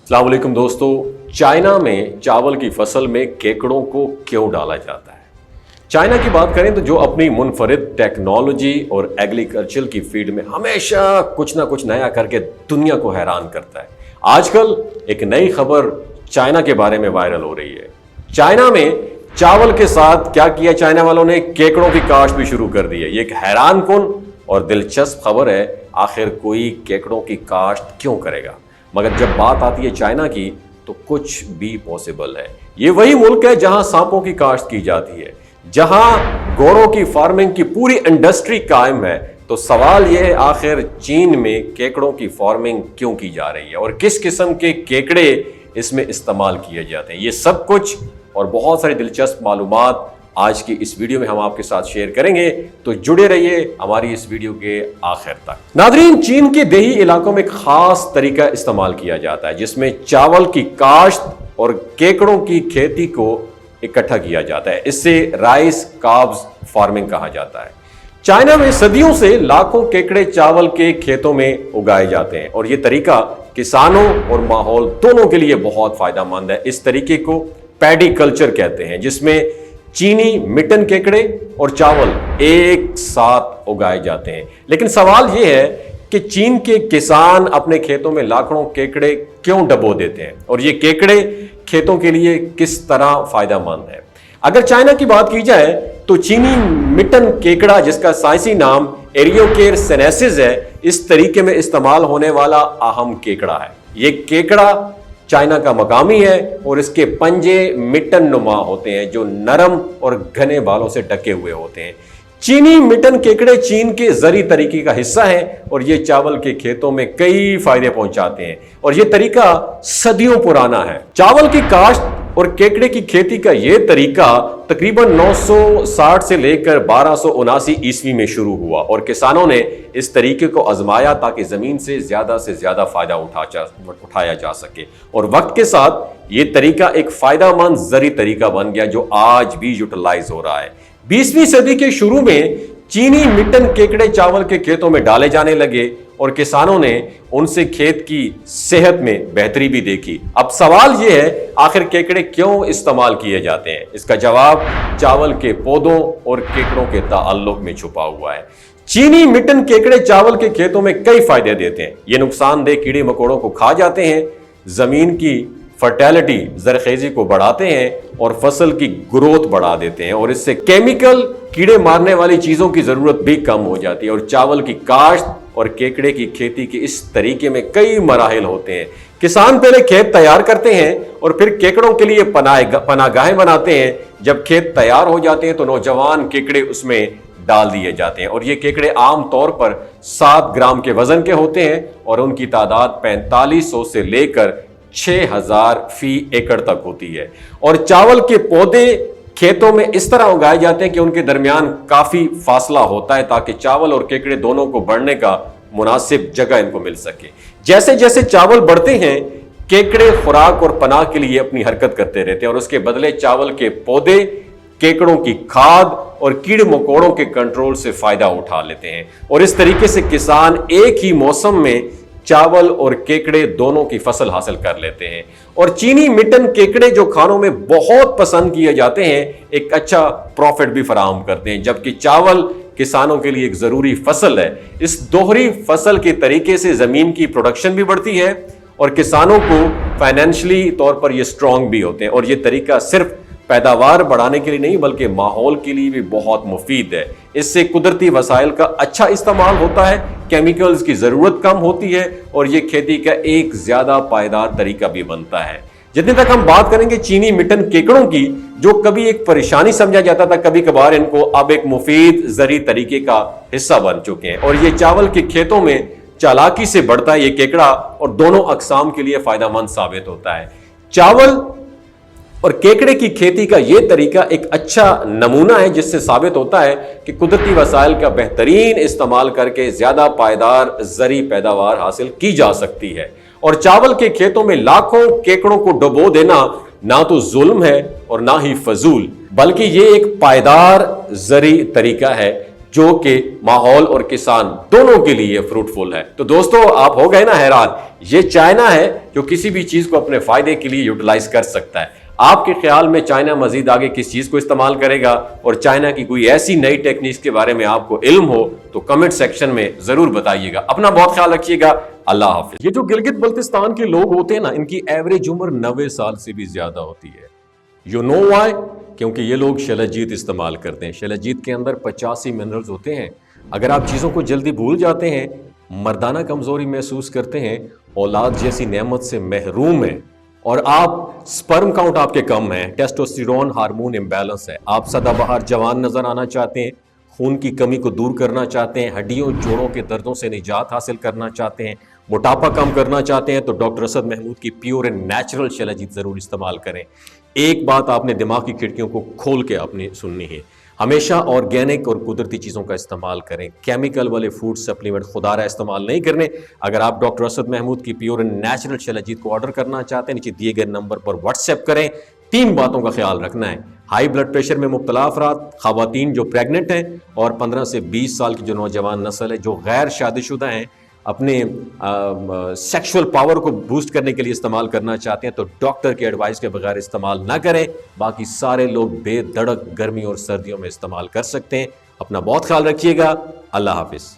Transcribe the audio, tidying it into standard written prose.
अस्सलाम वालेकुम दोस्तों, चाइना में चावल की फसल में केकड़ों को क्यों डाला जाता है? चाइना की बात करें तो जो अपनी मुनफरिद टेक्नोलॉजी और एग्रीकल्चर की फील्ड में हमेशा कुछ ना कुछ नया करके दुनिया को हैरान करता है। आजकल एक नई खबर चाइना के बारे में वायरल हो रही है। चाइना में चावल के साथ क्या किया चाइना वालों ने, केकड़ों की काश्त भी शुरू कर दी है। ये एक हैरान कुन और दिलचस्प खबर है। आखिर कोई केकड़ों की काश्त क्यों करेगा? मगर जब बात आती है चाइना की तो कुछ भी पॉसिबल है। ये वही मुल्क है जहां सांपों की काश्त की जाती है, जहां घोड़ों की फार्मिंग की पूरी इंडस्ट्री कायम है। तो सवाल यह है, आखिर चीन में केकड़ों की फार्मिंग क्यों की जा रही है और किस किस्म के केकड़े इसमें इस्तेमाल किए जाते हैं? ये सब कुछ और बहुत सारी दिलचस्प मालूमात आज की इस वीडियो में हम आपके साथ शेयर करेंगे, तो जुड़े रहिए हमारी इस वीडियो के आखिर तक। नादरीन, चीन के देही इलाकों में खास तरीका इस्तेमाल किया जाता है जिसमें चावल की काश्त और केकड़ों की खेती को इकट्ठा किया जाता है। इससे राइस कार्ब्स फार्मिंग कहा जाता है। चाइना में सदियों से लाखों केकड़े चावल के खेतों में उगाए जाते हैं और यह तरीका किसानों और माहौल दोनों के लिए बहुत फायदेमंद है। इस तरीके को पैडी कल्चर कहते हैं, जिसमें चीनी मिटन केकड़े और चावल एक साथ उगाए जाते हैं। लेकिन सवाल यह है कि चीन के किसान अपने खेतों में लाखों केकड़े क्यों डबो देते हैं और ये केकड़े खेतों के लिए किस तरह फायदेमंद है? अगर चाइना की बात की जाए तो चीनी मिटन केकड़ा, जिसका साइंसी नाम एरियोकेर सेनेसिस है, इस तरीके में इस्तेमाल होने वाला अहम केकड़ा है। ये केकड़ा चाइना का मकामी है और इसके पंजे मिटन नुमा होते हैं जो नरम और घने बालों से ढके हुए होते हैं। चीनी मिटन केकड़े चीन के जरी तरीके का हिस्सा है और ये चावल के खेतों में कई फायदे पहुंचाते हैं और ये तरीका सदियों पुराना है। चावल की काश्त और केकड़े की खेती का यह तरीका तकरीबन 960 से लेकर 1279 ईस्वी में शुरू हुआ और किसानों ने इस तरीके को आजमाया ताकि जमीन से ज्यादा फायदा उठाया जा सके। और वक्त के साथ ये तरीका एक फायदेमंद जरी तरीका बन गया जो आज भी यूटिलाइज हो रहा है। 20वीं सदी के शुरू में चीनी मिटन केकड़े चावल के खेतों में डाले जाने लगे और किसानों ने उनसे खेत की सेहत में बेहतरी भी देखी। अब सवाल यह है, आखिर केकड़े क्यों इस्तेमाल किए जाते हैं? इसका जवाब चावल के पौधों और केकड़ों के ताल्लुक में छुपा हुआ है। चीनी मिटन केकड़े चावल के खेतों में कई फायदे देते हैं। ये नुकसानदेह कीड़े मकोड़ों को खा जाते हैं, जमीन की फर्टिलिटी जरखेजी को बढ़ाते हैं और फसल की ग्रोथ बढ़ा देते हैं और इससे केमिकल कीड़े मारने वाली चीजों की जरूरत भी कम हो जाती है। और चावल की काश्त और केकड़े की खेती के इस तरीके में कई मराहिल होते हैं। किसान पहले खेत तैयार करते हैं और फिर केकड़ों के लिए पनाहगाहें बनाते हैं। जब खेत तैयार हो जाते हैं तो नौजवान केकड़े उसमें डाल दिए जाते हैं और ये केकड़े आम तौर पर 7 ग्राम के वजन के होते हैं और उनकी तादाद 4500 से लेकर 6000 फी एकड़ तक होती है। और चावल के पौधे खेतों में इस तरह उगाए जाते हैं कि उनके दरमियान काफी फासला होता है ताकि चावल और केकड़े दोनों को बढ़ने का मुनासिब जगह इनको मिल सके। जैसे जैसे चावल बढ़ते हैं, केकड़े खुराक और पनाह के लिए अपनी हरकत करते रहते हैं और उसके बदले चावल के पौधे केकड़ों की खाद और कीड़े मकोड़ों के कंट्रोल से फायदा उठा लेते हैं। और इस तरीके से किसान एक ही मौसम में चावल और केकड़े दोनों की फसल हासिल कर लेते हैं। और चीनी मिटन केकड़े जो खानों में बहुत पसंद किए जाते हैं, एक अच्छा प्रॉफिट भी फराहम करते हैं, जबकि चावल किसानों के लिए एक जरूरी फसल है। इस दोहरी फसल के तरीके से जमीन की प्रोडक्शन भी बढ़ती है और किसानों को फाइनेंशियली तौर पर ये स्ट्रांग भी होते हैं। और ये तरीका सिर्फ पैदावार बढ़ाने के लिए नहीं बल्कि माहौल के लिए भी बहुत मुफीद है। इससे कुदरती वसाइल का अच्छा इस्तेमाल होता है, केमिकल्स की जरूरत कम होती है और ये खेती का एक ज्यादा पायदार तरीका भी बनता है। जितने तक हम बात करेंगे चीनी मिटन केकड़ों की, जो कभी एक परेशानी समझा जाता था, कभी कभार इनको अब एक मुफीद जरी तरीके का हिस्सा बन चुके हैं और ये चावल के खेतों में चालाकी से बढ़ता है ये केकड़ा और दोनों अकसाम के लिए फायदेमंद साबित होता है। चावल और केकड़े की खेती का यह तरीका एक अच्छा नमूना है जिससे साबित होता है कि कुदरती वसाइल का बेहतरीन इस्तेमाल करके ज्यादा पायदार जरी पैदावार हासिल की जा सकती है। और चावल के खेतों में लाखों केकड़ों को डुबो देना ना तो जुल्म है और ना ही फजूल, बल्कि ये एक पायदार जरी तरीका है جو کہ ماحول اور کسان دونوں کے لیے فروٹفل ہے۔ تو دوستو آپ ہو گئے نا حیران، یہ چائنا ہے جو کسی بھی چیز کو اپنے فائدے کے لیے یوٹیلائز کر سکتا ہے۔ آپ کے خیال میں چائنا مزید آگے کس چیز کو استعمال کرے گا، اور چائنا کی کوئی ایسی نئی ٹیکنیکس کے بارے میں آپ کو علم ہو تو کمنٹ سیکشن میں ضرور بتائیے گا۔ اپنا بہت خیال رکھیے گا، اللہ حافظ۔ یہ جو گلگت بلتستان کے لوگ ہوتے ہیں نا، ان کی ایوریج عمر 90 سال سے بھی زیادہ ہوتی ہے۔ You know why? کیونکہ یہ لوگ شلجیت استعمال کرتے ہیں۔ شلجیت کے اندر 85 منرلز ہوتے ہیں۔ اگر آپ چیزوں کو جلدی بھول جاتے ہیں، مردانہ کمزوری محسوس کرتے ہیں، اولاد جیسی نعمت سے محروم ہیں، اور آپ سپرم کاؤنٹ آپ کے کم ہیں، ٹیسٹوسٹیرون ہارمون امبیلنس ہے، آپ سدا بہار جوان نظر آنا چاہتے ہیں، خون کی کمی کو دور کرنا چاہتے ہیں، ہڈیوں جوڑوں کے دردوں سے نجات حاصل کرنا چاہتے ہیں، موٹاپا کم کرنا چاہتے ہیں، تو ڈاکٹر اسد محمود کی پیور اینڈ نیچرل شلجیت ضرور استعمال کریں۔ ایک بات آپ نے دماغ کی کھڑکیوں کو کھول کے اپنی سننی ہے، ہمیشہ آرگینک اور قدرتی چیزوں کا استعمال کریں، کیمیکل والے فوڈ سپلیمنٹ خدا رہا استعمال نہیں کرنے۔ اگر آپ ڈاکٹر اسد محمود کی پیور اینڈ نیچرل شلجیت کو آرڈر کرنا چاہتے ہیں، نیچے دیے گئے نمبر پر واٹس ایپ کریں۔ 3 باتوں کا خیال رکھنا ہے: ہائی بلڈ پریشر میں مبتلا افراد، خواتین جو پریگننٹ ہیں، اور 15 سے 20 سال کی جو نوجوان نسل ہے جو غیر شادی شدہ ہیں، اپنے سیکشول پاور کو بوسٹ کرنے کے لیے استعمال کرنا چاہتے ہیں تو ڈاکٹر کے ایڈوائس کے بغیر استعمال نہ کریں۔ باقی سارے لوگ بے دھڑک گرمی اور سردیوں میں استعمال کر سکتے ہیں۔ اپنا بہت خیال رکھیے گا، اللہ حافظ۔